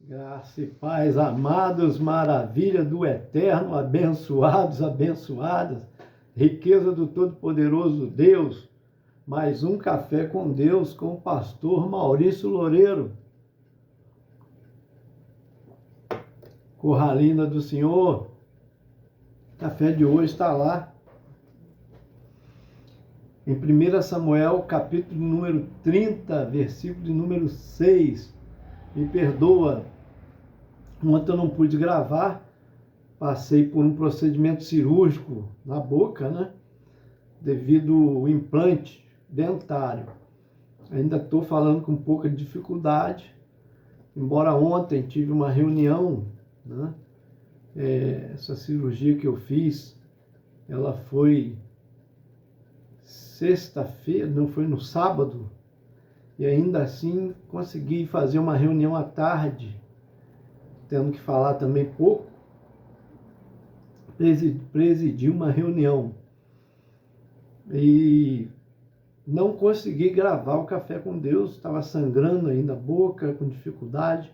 Graça e paz, amados, maravilha do eterno, abençoados, abençoadas, riqueza do Todo-Poderoso Deus, mais um café com Deus com o pastor Maurício Loureiro. Corralina do Senhor, o café de hoje está lá, em 1 Samuel, capítulo número 30, versículo de número 6. Me perdoa, ontem eu não pude gravar, passei por um procedimento cirúrgico na boca, né? Devido ao implante dentário. Ainda estou falando com pouca dificuldade, embora ontem tive uma reunião, né? Essa cirurgia que eu fiz, ela foi sexta-feira, não, foi no sábado, e ainda assim consegui fazer uma reunião à tarde, tendo que falar também pouco, presidi uma reunião e não consegui gravar o Café com Deus, estava sangrando ainda a boca, com dificuldade,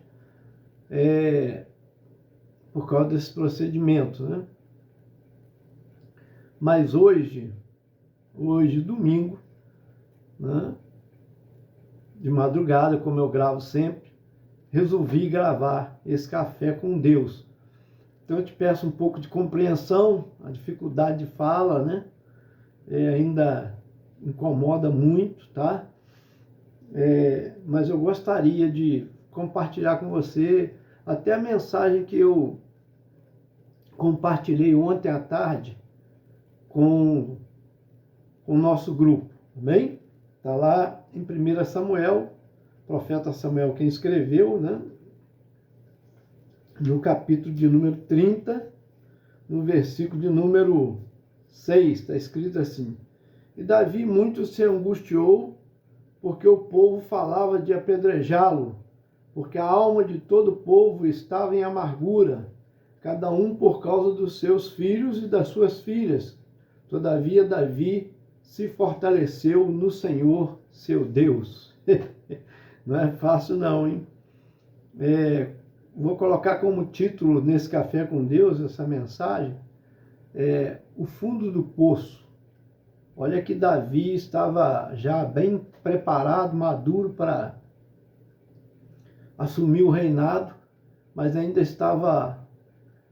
por causa desse procedimento, né? Mas hoje, domingo, né, de madrugada, como eu gravo sempre, resolvi gravar esse Café com Deus. Então eu te peço um pouco de compreensão, a dificuldade de fala, né? Ainda incomoda muito, tá? Mas eu gostaria de compartilhar com você até a mensagem que eu compartilhei ontem à tarde com o nosso grupo, amém? Está lá em 1 Samuel, profeta Samuel quem escreveu, né? No capítulo de número 30, no versículo de número 6, está escrito assim: E Davi muito se angustiou, porque o povo falava de apedrejá-lo, porque a alma de todo o povo estava em amargura, cada um por causa dos seus filhos e das suas filhas. Todavia Davi se fortaleceu no Senhor, seu Deus. Não é fácil não, hein? Vou colocar como título nesse Café com Deus, essa mensagem, o fundo do poço. Olha que Davi estava já bem preparado, maduro para assumir o reinado, mas ainda estava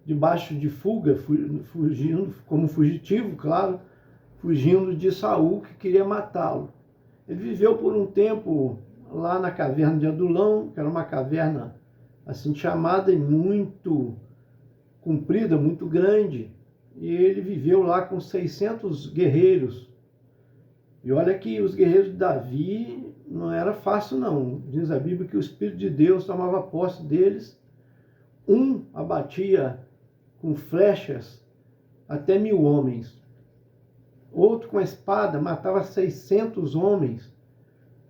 debaixo de fuga, fugindo, como fugitivo, claro, fugindo de Saul, que queria matá-lo. Ele viveu por um tempo lá na caverna de Adulão, que era uma caverna assim chamada e muito comprida, muito grande, e ele viveu lá com 600 guerreiros. E olha que os guerreiros de Davi não era fácil não. Diz a Bíblia que o Espírito de Deus tomava posse deles. Um abatia com flechas até 1000 homens. Outro com a espada matava 600 homens,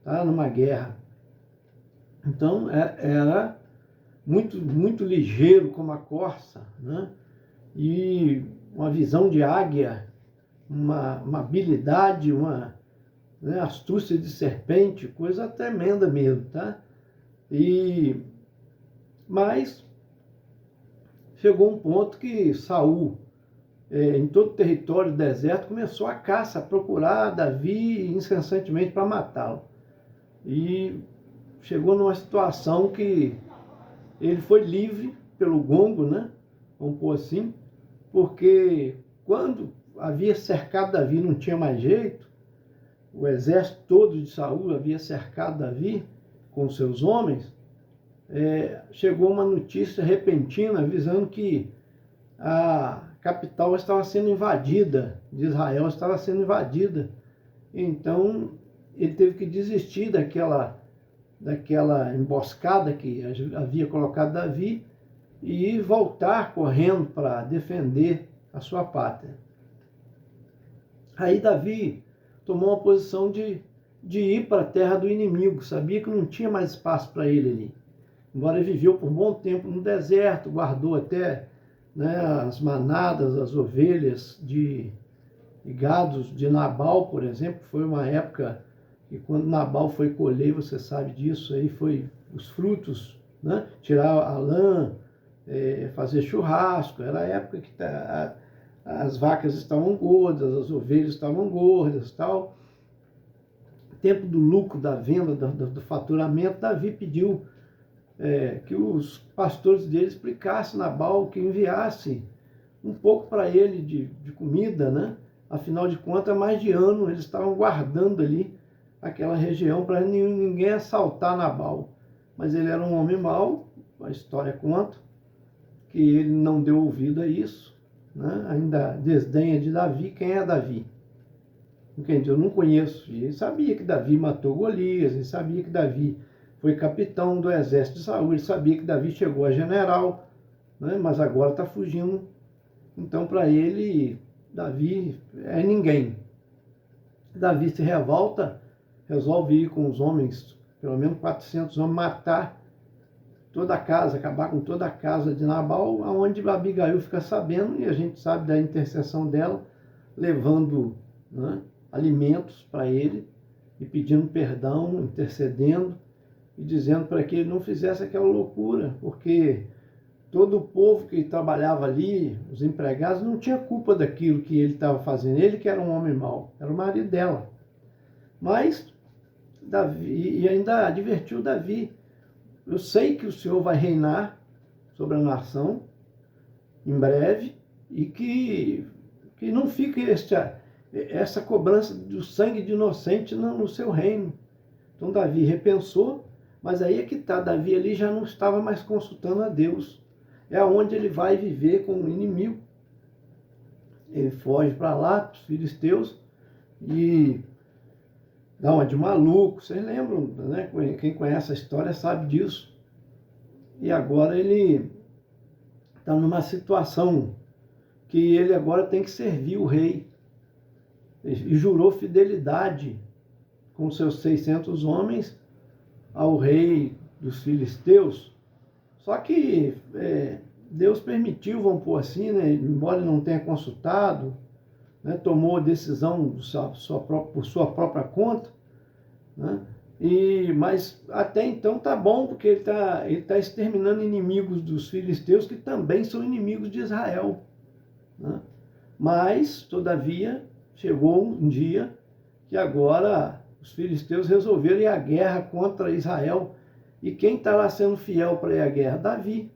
tá, numa guerra. Então era muito, muito ligeiro como a corça, né? E uma visão de águia, uma habilidade, uma astúcia de serpente, coisa tremenda mesmo, tá? Mas chegou um ponto que Saul, em todo o território do deserto, começou a caça, a procurar Davi incessantemente para matá-lo. E chegou numa situação que ele foi livre pelo gongo, né? Vamos pôr assim, porque quando havia cercado Davi, não tinha mais jeito, o exército todo de Saul havia cercado Davi com seus homens, chegou uma notícia repentina avisando que a capital estava sendo invadida, de Israel estava sendo invadida. Então ele teve que desistir daquela emboscada que havia colocado Davi e voltar correndo para defender a sua pátria. Aí Davi tomou uma posição de ir para a terra do inimigo, sabia que não tinha mais espaço para ele ali. Embora ele viveu por um bom tempo no deserto, guardou até, né, as manadas, as ovelhas de gados de Nabal, por exemplo. Foi uma época que quando Nabal foi colher, você sabe disso, aí foi os frutos né? Tirar a lã, fazer churrasco. Era a época que as vacas estavam gordas, as ovelhas estavam gordas, tal. Tempo do lucro, da venda, do faturamento, Davi pediu que os pastores dele explicassem Nabal, que enviasse um pouco para ele de comida, né? Afinal de contas, há mais de ano eles estavam guardando ali aquela região para ninguém assaltar Nabal. Mas ele era um homem mau, a história conta, que ele não deu ouvido a isso, né? Ainda desdenha de Davi. Quem é Davi? Entende? Eu não conheço. E ele sabia que Davi matou Golias, ele sabia que Davi foi capitão do exército de Saul, ele sabia que Davi chegou a general, né? Mas agora está fugindo. Então, para ele, Davi é ninguém. Davi se revolta, resolve ir com os homens, pelo menos 400 homens, matar toda a casa, acabar com toda a casa de Nabal, aonde Abigail fica sabendo, e a gente sabe da intercessão dela, levando, né, alimentos para ele, e pedindo perdão, intercedendo, e dizendo para que ele não fizesse aquela loucura, porque todo o povo que trabalhava ali, os empregados, não tinha culpa daquilo que ele estava fazendo. Ele que era um homem mau, era o marido dela. Mas Davi, e ainda advertiu Davi: eu sei que o Senhor vai reinar sobre a nação em breve, e que não fique essa cobrança do sangue de inocente no seu reino. Então Davi repensou, mas aí é que está, Davi ali já não estava mais consultando a Deus. É onde ele vai viver com o inimigo. Ele foge para lá, para os filisteus, e dá uma de maluco. Vocês lembram, né? Quem conhece a história sabe disso. E agora ele está numa situação que ele agora tem que servir o rei. E jurou fidelidade com seus 600 homens ao rei dos filisteus. Só que Deus permitiu, vamos pôr assim, né, embora ele não tenha consultado, né, tomou a decisão por sua própria conta, né, mas até então tá bom, porque ele tá exterminando inimigos dos filisteus que também são inimigos de Israel, né? Mas, todavia, chegou um dia que agora os filisteus resolveram ir à guerra contra Israel. E quem está lá sendo fiel para ir à guerra? Davi,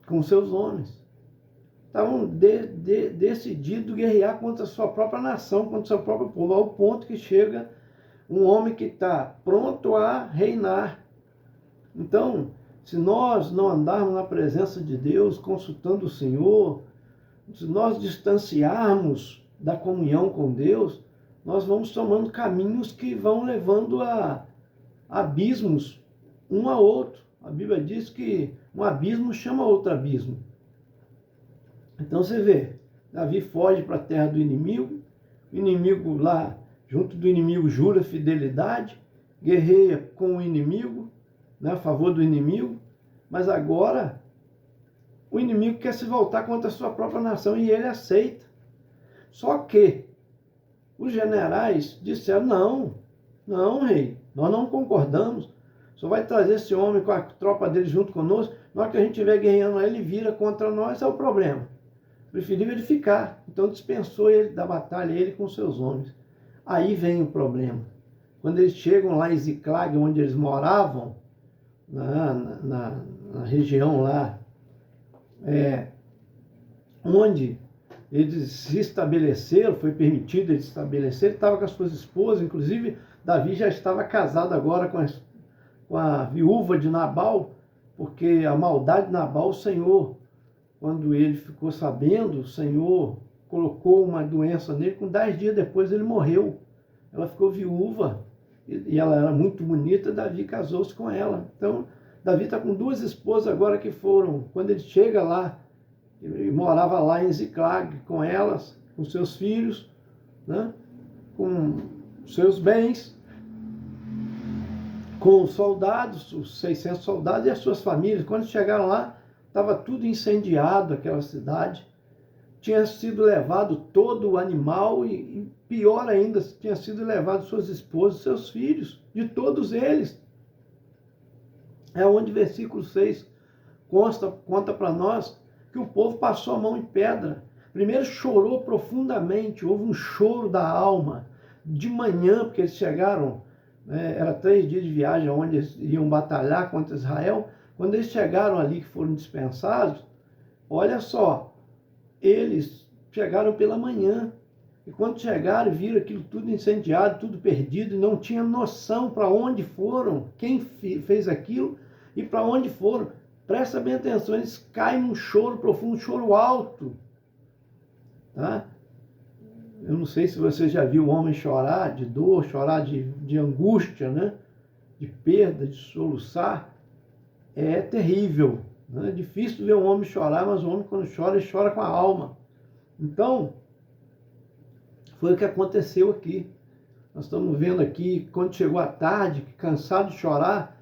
com seus homens. Estavam decididos a guerrear contra a sua própria nação, contra o seu próprio povo, ao ponto que chega um homem que está pronto a reinar. Então, se nós não andarmos na presença de Deus, consultando o Senhor, se nós distanciarmos da comunhão com Deus, nós vamos tomando caminhos que vão levando a abismos um a outro. A Bíblia diz que um abismo chama outro abismo. Então você vê, Davi foge para a terra do inimigo, o inimigo lá, junto do inimigo, jura fidelidade, guerreia com o inimigo, né, a favor do inimigo, mas agora o inimigo quer se voltar contra a sua própria nação e ele aceita. Só que os generais disseram: não, rei, nós não concordamos. Só vai trazer esse homem com a tropa dele junto conosco. Na hora que a gente estiver guerreando, ele vira contra nós, é o problema. Preferível ele ficar. Então dispensou ele da batalha, ele com seus homens. Aí vem o problema. Quando eles chegam lá em Ziclag, onde eles moravam, na região lá, onde eles se estabeleceram, foi permitido eles se estabelecer, ele estava com as suas esposas, inclusive Davi já estava casado agora com a viúva de Nabal, porque a maldade de Nabal, o Senhor, quando ele ficou sabendo, o Senhor colocou uma doença nele, com 10 dias depois ele morreu. Ela ficou viúva, e ela era muito bonita, Davi casou-se com ela. Então, Davi está com 2 esposas agora que foram, quando ele chega lá, ele morava lá em Ziclag com elas, com seus filhos, né, com seus bens, com os soldados, os 600 soldados e as suas famílias. Quando chegaram lá, estava tudo incendiado, aquela cidade. Tinha sido levado todo o animal e pior ainda, tinha sido levado suas esposas, seus filhos, de todos eles. É onde o versículo 6 conta para nós que o povo passou a mão em pedra. Primeiro chorou profundamente, houve um choro da alma. De manhã, porque eles chegaram, era 3 dias de viagem, onde eles iam batalhar contra Israel. Quando eles chegaram ali, que foram dispensados, olha só, eles chegaram pela manhã. E quando chegaram, viram aquilo tudo incendiado, tudo perdido, e não tinham noção para onde foram, quem fez aquilo e para onde foram. Presta bem atenção, eles caem num choro profundo, um choro alto. Tá? Eu não sei se você já viu o homem chorar de dor, chorar de angústia, né? De perda, de soluçar. É terrível. Né? É difícil ver um homem chorar, mas o homem, quando chora, ele chora com a alma. Então, foi o que aconteceu aqui. Nós estamos vendo aqui, quando chegou a tarde, cansado de chorar,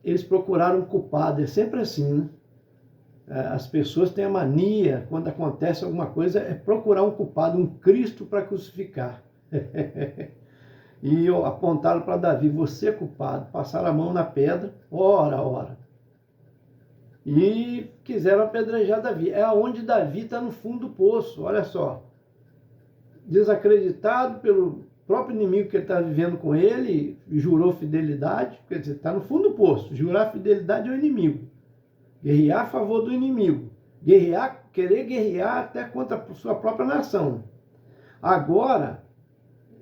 eles procuraram um culpado. É sempre assim, né? As pessoas têm a mania, quando acontece alguma coisa, é procurar um culpado, um Cristo para crucificar. E apontaram para Davi, você é culpado. Passaram a mão na pedra, ora. E quiseram apedrejar Davi. É onde Davi está no fundo do poço, olha só. Desacreditado pelo próprio inimigo que ele está vivendo com ele, jurou fidelidade, quer dizer, está no fundo do poço. Jurar fidelidade ao inimigo. Guerrear a favor do inimigo. Querer guerrear até contra a sua própria nação. Agora,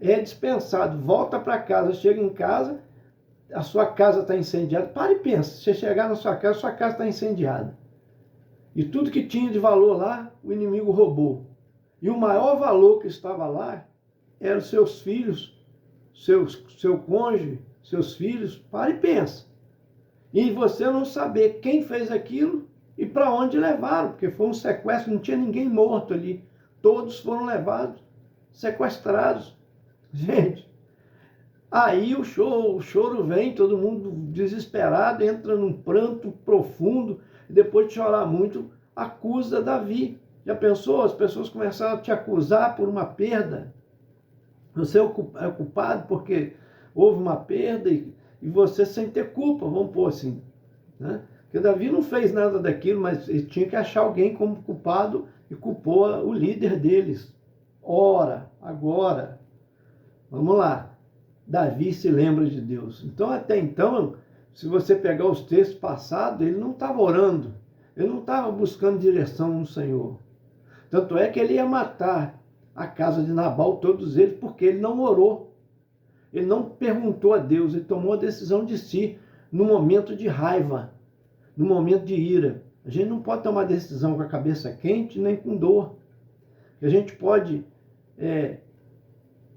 é dispensado, volta para casa, chega em casa, a sua casa está incendiada. Para e pensa, se você chegar na sua casa está incendiada. E tudo que tinha de valor lá, o inimigo roubou. E o maior valor que estava lá eram seus filhos, seu cônjuge, seus filhos. Para e pensa. E você não saber quem fez aquilo e para onde levaram, porque foi um sequestro, não tinha ninguém morto ali. Todos foram levados, sequestrados. Gente, aí o choro vem, todo mundo desesperado, entra num pranto profundo, e depois de chorar muito, acusa Davi. Já pensou? As pessoas começaram a te acusar por uma perda. Você é culpado porque houve uma perda e você sem ter culpa, vamos pôr assim. Né? Porque Davi não fez nada daquilo, mas ele tinha que achar alguém como culpado e culpou o líder deles. Ora, agora, vamos lá. Davi se lembra de Deus. Então, até então, se você pegar os textos passados, ele não estava orando. Ele não estava buscando direção no Senhor. Tanto é que ele ia matar a casa de Nabal, todos eles, porque ele não orou. Ele não perguntou a Deus, ele tomou a decisão de si, no momento de raiva, no momento de ira. A gente não pode tomar decisão com a cabeça quente, nem com dor. A gente pode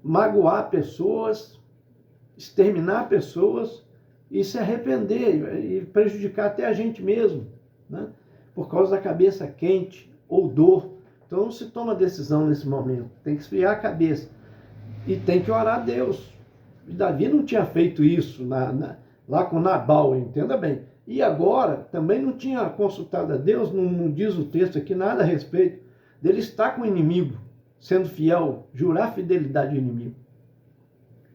magoar pessoas, exterminar pessoas e se arrepender e prejudicar até a gente mesmo, né? Por causa da cabeça quente ou dor. Então não se toma decisão nesse momento, tem que esfriar a cabeça e tem que orar a Deus. E Davi não tinha feito isso lá com Nabal, entenda bem. E agora também não tinha consultado a Deus, não diz o texto aqui nada a respeito dele estar com o inimigo, sendo fiel, jurar fidelidade ao inimigo.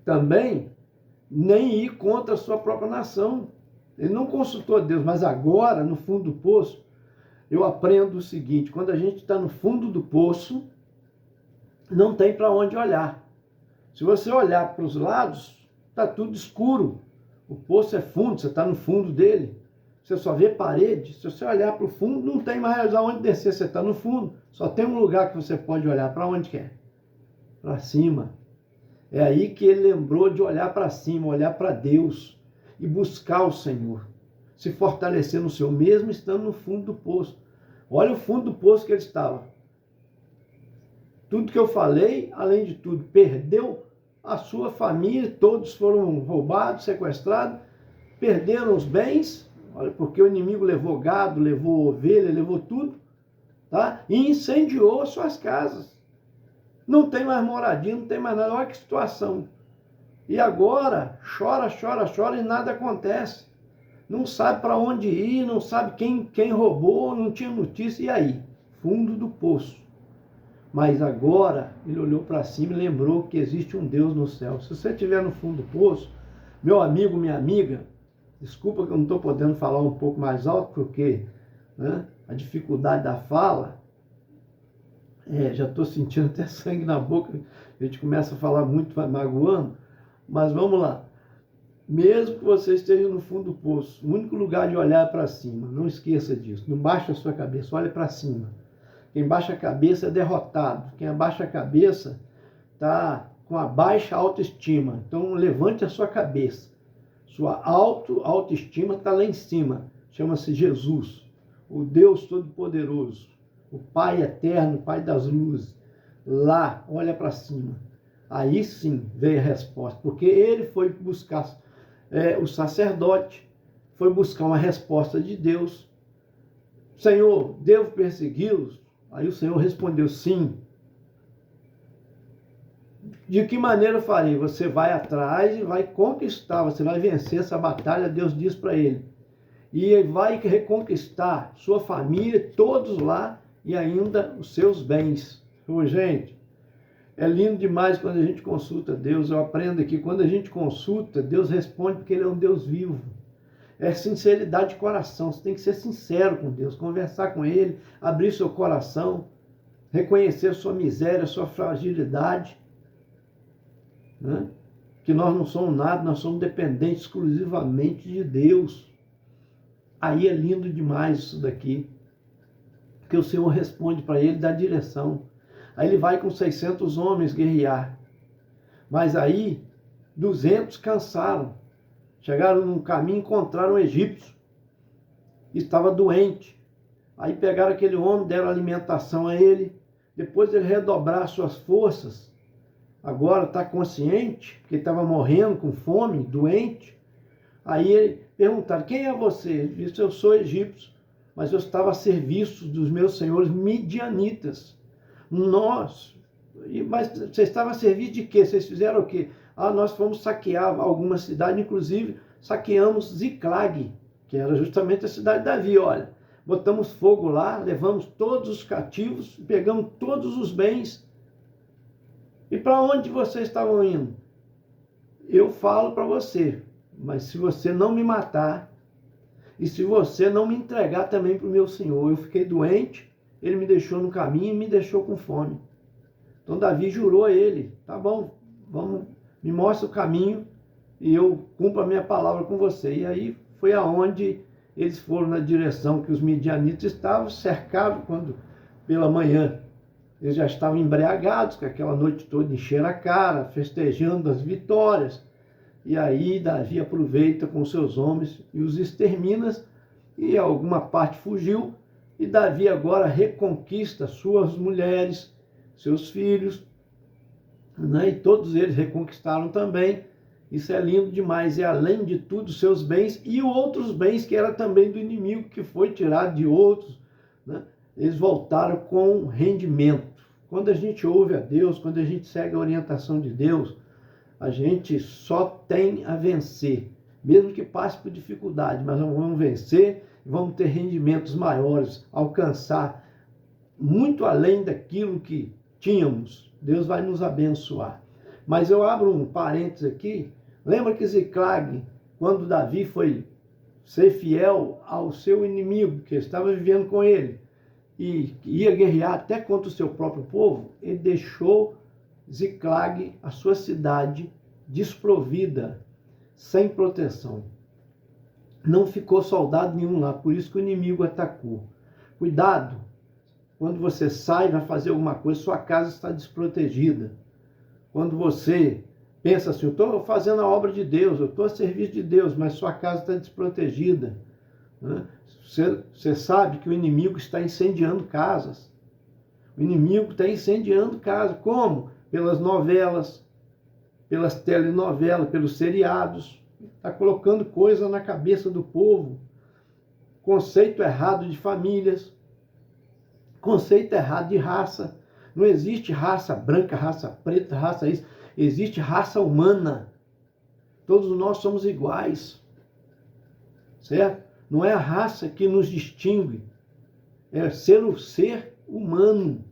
Também nem ir contra a sua própria nação. Ele não consultou a Deus, mas agora, no fundo do poço, eu aprendo o seguinte: quando a gente está no fundo do poço, não tem para onde olhar. Se você olhar para os lados, está tudo escuro. O poço é fundo, você está no fundo dele. Você só vê parede. Se você olhar para o fundo, não tem mais aonde descer, você está no fundo. Só tem um lugar que você pode olhar. Para onde quer? Para cima. É aí que ele lembrou de olhar para cima, olhar para Deus e buscar o Senhor. Se fortalecer no Senhor, mesmo estando no fundo do poço. Olha o fundo do poço que ele estava. Tudo que eu falei, além de tudo, perdeu a sua família, todos foram roubados, sequestrados, perderam os bens, olha, porque o inimigo levou gado, levou ovelha, levou tudo, tá? E incendiou as suas casas. Não tem mais moradia, não tem mais nada, olha que situação. E agora, chora e nada acontece. Não sabe para onde ir, não sabe quem roubou, não tinha notícia, e aí? Fundo do poço. Mas agora ele olhou para cima e lembrou que existe um Deus no céu. Se você estiver no fundo do poço, meu amigo, minha amiga, Desculpa que eu não estou podendo falar um pouco mais alto, porque, né, a dificuldade da fala, já estou sentindo até sangue na boca, a gente começa a falar muito, vai magoando, mas vamos lá. Mesmo que você esteja no fundo do poço, o único lugar de olhar é para cima, não esqueça disso, não baixe a sua cabeça, olhe para cima. Quem baixa a cabeça é derrotado, quem abaixa a cabeça está com a baixa autoestima, então levante a sua cabeça. Sua autoestima está lá em cima, chama-se Jesus, o Deus Todo-Poderoso, o Pai Eterno, Pai das Luzes. Lá, olha para cima. Aí sim veio a resposta, porque ele foi buscar, o sacerdote foi buscar uma resposta de Deus. Senhor, devo persegui-los? Aí o Senhor respondeu, sim. De que maneira eu farei? Você vai atrás e vai conquistar, você vai vencer essa batalha, Deus diz para ele. E vai reconquistar sua família, todos lá, e ainda os seus bens. Gente, é lindo demais quando a gente consulta Deus. Eu aprendo aqui, quando a gente consulta, Deus responde porque Ele é um Deus vivo. É sinceridade de coração, você tem que ser sincero com Deus, conversar com Ele, abrir seu coração, reconhecer sua miséria, sua fragilidade, né? Que nós não somos nada, nós somos dependentes exclusivamente de Deus. Aí é lindo demais isso daqui, porque o Senhor responde para ele, dá direção. Aí ele vai com 600 homens guerrear, mas aí 200 cansaram, chegaram no caminho, encontraram um egípcio, estava doente. Aí pegaram aquele homem, deram alimentação a ele, depois ele redobrar suas forças, agora está consciente, porque estava morrendo com fome, doente. Aí ele perguntaram, quem é você? Ele disse, eu sou egípcio, mas eu estava a serviço dos meus senhores midianitas. Mas você estava a serviço de quê? Vocês fizeram o quê? Nós fomos saquear alguma cidade, inclusive saqueamos Ziclag, que era justamente a cidade de Davi. Olha, botamos fogo lá, levamos todos os cativos, pegamos todos os bens. E para onde vocês estavam indo? Eu falo para você, mas se você não me matar, e se você não me entregar também para o meu senhor, eu fiquei doente, ele me deixou no caminho e me deixou com fome. Então Davi jurou a ele, tá bom, vamos, me mostra o caminho e eu cumpro a minha palavra com você. E aí foi aonde eles foram na direção que os midianitas estavam, cercados quando pela manhã eles já estavam embriagados, que aquela noite toda encheram a cara, festejando as vitórias. E aí Davi aproveita com seus homens e os extermina, e alguma parte fugiu, e Davi agora reconquista suas mulheres, seus filhos, né? E todos eles reconquistaram também. Isso é lindo demais, e além de tudo, seus bens e outros bens que era também do inimigo, que foi tirado de outros, né? Eles voltaram com rendimento. Quando a gente ouve a Deus, quando a gente segue a orientação de Deus, a gente só tem a vencer, mesmo que passe por dificuldade, mas nós vamos vencer, vamos ter rendimentos maiores, alcançar muito além daquilo que tínhamos. Deus vai nos abençoar. Mas eu abro um parênteses aqui, lembra que Ziclag, quando Davi foi ser fiel ao seu inimigo, que estava vivendo com ele, e ia guerrear até contra o seu próprio povo, ele deixou Ziclag, a sua cidade, desprovida, sem proteção. Não ficou soldado nenhum lá, por isso que o inimigo atacou. Cuidado, quando você sai, vai fazer alguma coisa, sua casa está desprotegida. Quando você pensa assim, eu estou fazendo a obra de Deus, eu estou a serviço de Deus, mas sua casa está desprotegida, né? Você sabe que o inimigo está incendiando casas. O inimigo está incendiando casas. Como? Pelas novelas, pelas telenovelas, pelos seriados. Está colocando coisa na cabeça do povo. Conceito errado de famílias. Conceito errado de raça. Não existe raça branca, raça preta, raça isso. Existe raça humana. Todos nós somos iguais. Certo? Não é a raça que nos distingue. É ser o ser humano.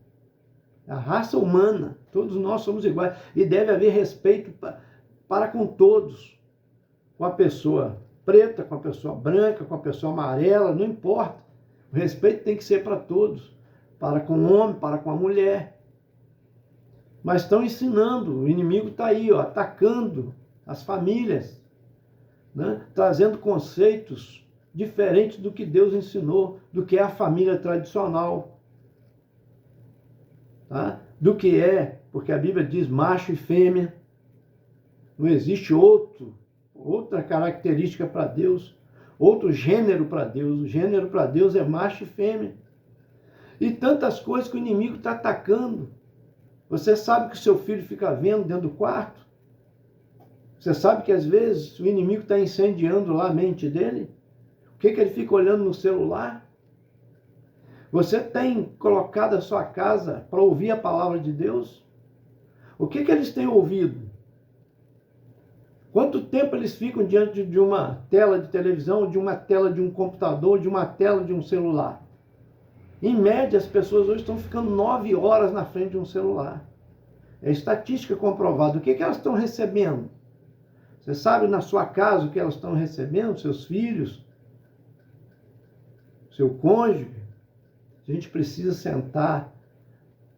A raça humana. Todos nós somos iguais. E deve haver respeito para com todos. Com a pessoa preta com a pessoa branca, com a pessoa amarela, não importa. O respeito tem que ser para todos, para com o homem, para com a mulher. Mas estão ensinando, o inimigo está aí, ó, atacando as famílias, né? Trazendo conceitos diferentes do que Deus ensinou, do que é a família tradicional, tá? Do que é, porque a Bíblia diz macho e fêmea, não existe outra característica para Deus, outro gênero para Deus. O gênero para Deus é macho e fêmea. E tantas coisas que o inimigo está atacando. Você sabe que o seu filho fica vendo dentro do quarto? Você sabe que às vezes o inimigo está incendiando lá a mente dele? O que ele fica olhando no celular? Você tem colocado a sua casa para ouvir a palavra de Deus? O que eles têm ouvido? Quanto tempo eles ficam diante de uma tela de televisão, de uma tela de um computador, de uma tela de um celular? Em média, as pessoas hoje estão ficando 9 horas na frente de um celular. É estatística comprovada. O que elas estão recebendo? Você sabe na sua casa o que elas estão recebendo? Seus filhos? Seu cônjuge? A gente precisa sentar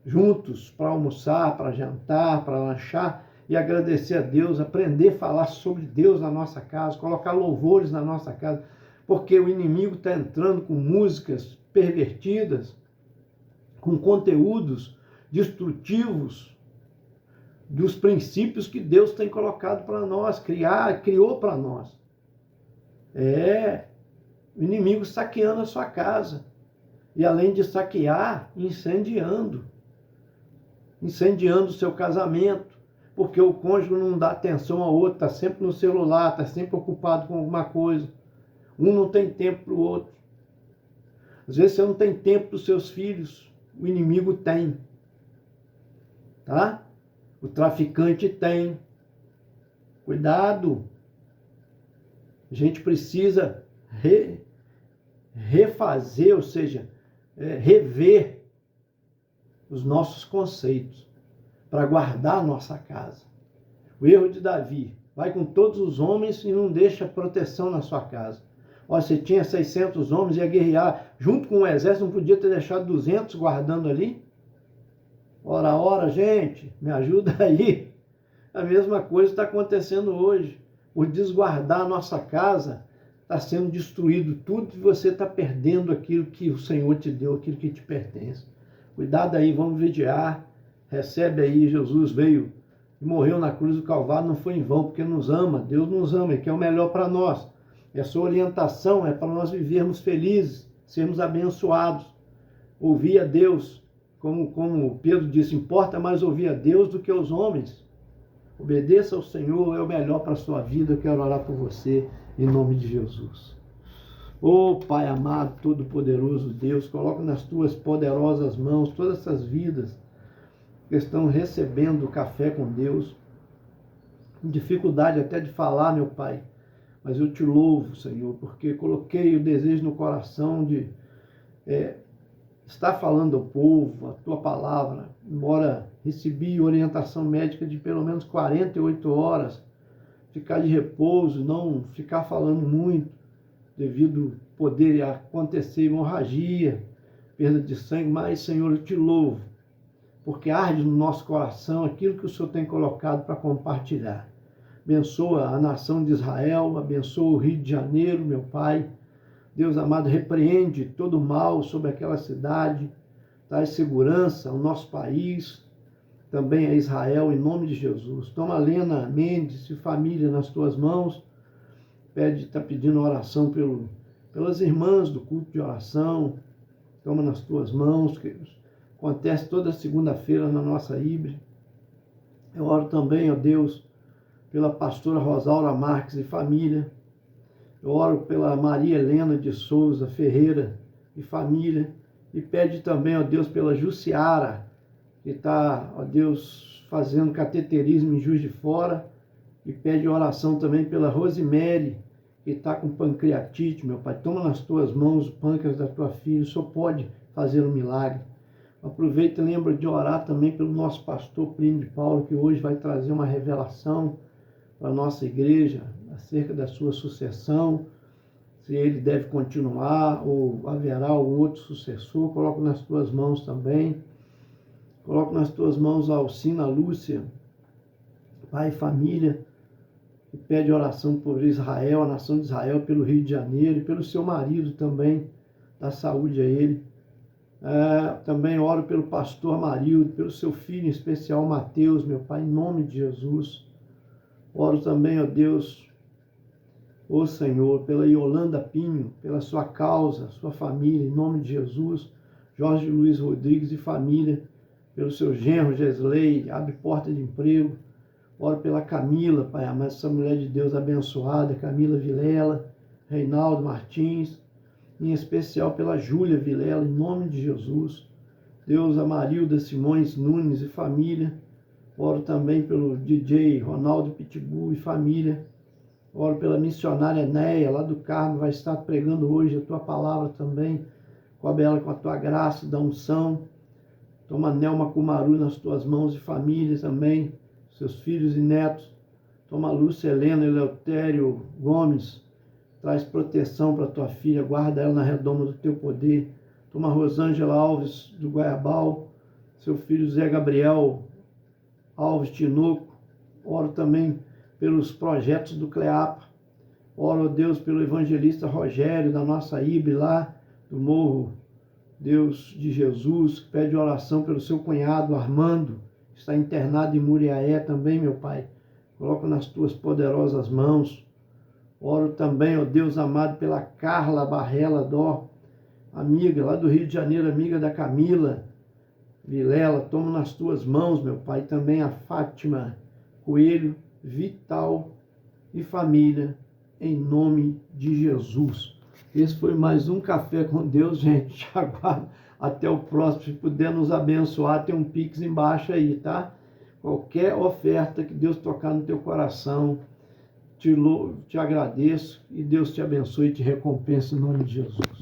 juntos para almoçar, para jantar, para lanchar e agradecer a Deus, aprender a falar sobre Deus na nossa casa, colocar louvores na nossa casa, porque o inimigo está entrando com músicas pervertidas, com conteúdos destrutivos dos princípios que Deus tem colocado para nós, criou para nós. O inimigo saqueando a sua casa. E além de saquear, incendiando o seu casamento, porque o cônjuge não dá atenção ao outro, está sempre no celular, está sempre ocupado com alguma coisa. Um não tem tempo para o outro. Às vezes você não tem tempo para os seus filhos, o inimigo tem. Tá? O traficante tem. Cuidado. A gente precisa refazer, ou seja, rever os nossos conceitos para guardar a nossa casa. O erro de Davi: vai com todos os homens e não deixa proteção na sua casa. Você tinha 600 homens, ia guerrear junto com o exército, não podia ter deixado 200 guardando ali? Ora, gente, me ajuda aí. A mesma coisa está acontecendo hoje. Por desguardar a nossa casa, está sendo destruído tudo e você está perdendo aquilo que o Senhor te deu, aquilo que te pertence. Cuidado aí, vamos vigiar. Recebe aí, Jesus veio e morreu na cruz do Calvário, não foi em vão, porque nos ama. Deus nos ama, Ele quer o melhor para nós. E a sua orientação é para nós vivermos felizes, sermos abençoados. Ouvir a Deus, como Pedro disse, importa mais ouvir a Deus do que aos homens. Obedeça ao Senhor, é o melhor para a sua vida. Eu quero orar por você, em nome de Jesus. Ô Pai amado, todo-poderoso Deus, coloca nas tuas poderosas mãos todas essas vidas que estão recebendo o café com Deus, com dificuldade até de falar, meu Pai, mas eu te louvo, Senhor, porque coloquei o desejo no coração de estar falando ao povo a tua palavra, embora recebi orientação médica de pelo menos 48 horas, ficar de repouso, não ficar falando muito, devido poder acontecer hemorragia, perda de sangue, mas, Senhor, eu te louvo, porque arde no nosso coração aquilo que o Senhor tem colocado para compartilhar. Abençoa a nação de Israel, abençoa o Rio de Janeiro, meu Pai. Deus amado, repreende todo o mal sobre aquela cidade, traz segurança ao nosso país, também a Israel, em nome de Jesus. Toma Lena Mendes e família nas tuas mãos, está pedindo oração pelas irmãs do culto de oração, toma nas tuas mãos, que acontece toda segunda-feira na nossa híbrida. Eu oro também, ó Deus, pela pastora Rosaura Marques e família. Eu oro pela Maria Helena de Souza Ferreira e família. E pede também, ó Deus, pela Jussiara, que está, ó Deus, fazendo cateterismo em Juiz de Fora. E pede oração também pela Rosemary, que está com pancreatite, meu Pai. Toma nas tuas mãos o pâncreas da tua filha. O Senhor pode fazer um milagre. Aproveita e lembra de orar também pelo nosso pastor Plínio de Paulo, que hoje vai trazer uma revelação para a nossa igreja, acerca da sua sucessão, se ele deve continuar ou haverá um outro sucessor. Coloco nas tuas mãos também. Coloco nas tuas mãos a Alcina Lúcia, pai e família, que pede oração por Israel, a nação de Israel, pelo Rio de Janeiro, e pelo seu marido também, dá saúde a ele. Também oro pelo pastor Amarildo, pelo seu filho em especial, Mateus, meu Pai, em nome de Jesus. Oro também, ó Deus, ó Senhor, pela Yolanda Pinho, pela sua causa, sua família, em nome de Jesus. Jorge Luiz Rodrigues e família, pelo seu genro, Gesley, abre porta de emprego. Oro pela Camila, Pai amado, essa mulher de Deus abençoada, Camila Vilela, Reinaldo Martins, em especial pela Júlia Vilela, em nome de Jesus. Deus, Amarilda Simões Nunes e família. Oro também pelo DJ Ronaldo Pitbull e família. Oro pela missionária Enéia, lá do Carmo, vai estar pregando hoje a tua palavra também. Cobre ela com a tua graça, da unção. Toma Nelma Kumaru nas tuas mãos e família também, seus filhos e netos. Toma Lúcia Helena e Eleutério Gomes. Traz proteção para tua filha, guarda ela na redoma do teu poder. Toma Rosângela Alves do Goiabal, seu filho Zé Gabriel Alves Tinoco. Oro também pelos projetos do Cleapa. Oro, Deus, pelo evangelista Rogério, da nossa IBRE lá, do Morro Deus de Jesus, que pede oração pelo seu cunhado Armando, que está internado em Muriaé também, meu Pai. Coloco nas tuas poderosas mãos. Oro também, ó Deus amado, pela Carla Barrela Dó, amiga lá do Rio de Janeiro, amiga da Camila Vilela. Tomo nas tuas mãos, meu Pai, também a Fátima Coelho, Vital e família, em nome de Jesus. Esse foi mais um Café com Deus, gente. Te aguardo até o próximo. Se puder nos abençoar, tem um Pix embaixo aí, tá? Qualquer oferta que Deus tocar no teu coração, te agradeço e Deus te abençoe e te recompense em nome de Jesus.